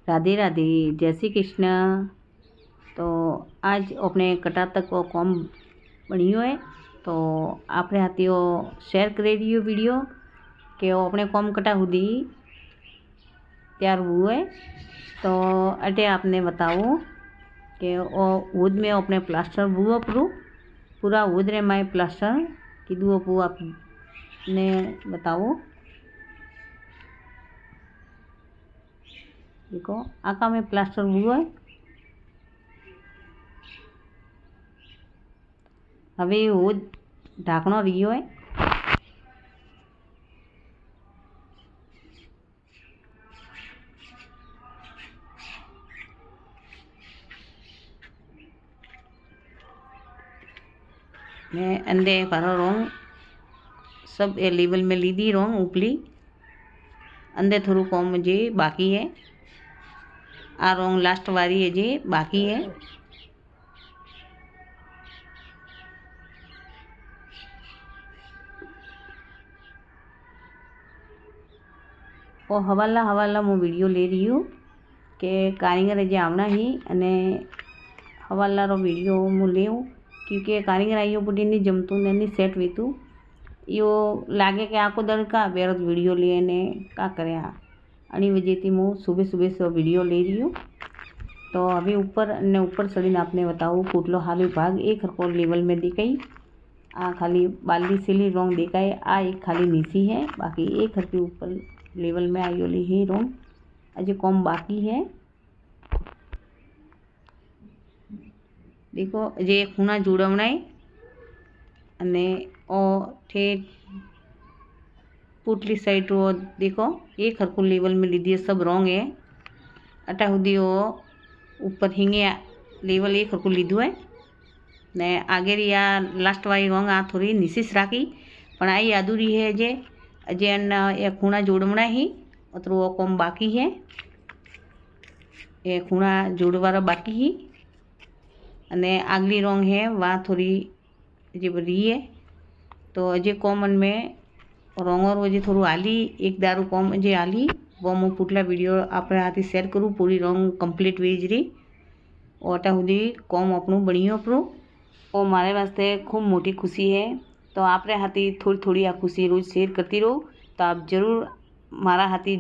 राधे राधे, जय श्री कृष्ण। तो आज अपने कटा तक वो कॉम बनियो है, तो आपने हाथी वो शेयर कर दियो वीडियो कि वो अपने कॉम कटा हुदी तैयार हुए है। तो अटे आपने बताओ कि वो वुद में अपने प्लास्टर हुआ पूरा वुद रे माए प्लास्टर कीधु पू आपने बताओ। देखो आका में प्लास्टर हुआ है। हवे वो ढाकणो रह्यो है। मैं अंदे पारो रोंग सब ए लेवल में लीधी रोंग उपली अंदे थोड़ू कॉम जे बाकी है। आ रोंग लास्ट वारी है जे बाकी है। और हवाला मैं वीडियो ले रही हूँ कि कारीगर जे आवना ही अने हवाला रो वीडियो मैं लेऊँ क्योंकि कारीगर आइयो बुढ़ी नहीं जमतू नहीं सेट वीतू यो लागे कि आको दर का बेरोज वीडियो लिए ने का करे अनी वजह थी मैं सुबह से वीडियो ले रही हूँ। तो अभी ऊपर चढ़ीने आपने बताऊँ पुटलो हाल भाग एक हरको लेवल में दिखाई। आ खाली बाली सिली रोंग दिखाए। आ एक खाली नीची है, बाकी एक हरकी ऊपर लेवल में आई ओली ही रोंग अजे कॉम बाकी है। देखो जे खूना जोड़वनाई अने ओ ठेठ पुटली साइड रो देखो एक हरकू लेवल में लीधी है, सब रोंग है। अटा सुधी वो ऊपर हिंगे लेवल एक हरकू लीधु है ने आगे री आ लास्ट वाली रोंग आ थोड़ी नीसीस राखी पण आई अधूरी है जे अजे ए खूणा जोड़वना ही अतरो वो कॉम बाकी है। ए खूणा जोड़वारा बाकी ही अने आगली रोंग है वहाँ थोड़ी जे बरी है। तो अजे कॉमन में रोंगोर वजे थोड़ू आली एक दारू कॉम अजे आली वो मैं पुटला वीडियो अपने हाथी शेयर करूँ पूरी रोंग कंप्लीट वेज रही ओटा सुधी कॉम अपनू बनियो परू और मारे वास्ते खूब मोटी खुशी है। तो आपरे हाथी थोड़ी आ खुशी रोज शेयर करती रहो। तो आप जरूर मारा हाथी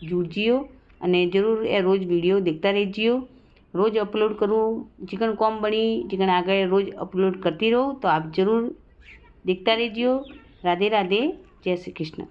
जुड़जियो अने जरूर ए रोज वीडियो देखता रहिजियो। रोज अपलोड करूँ जिकन कॉम बनी जिकन आगे रोज अपलोड करती रहो। तो आप जरूर देखता रहिजियो। राधे राधे, जय श्री कृष्ण।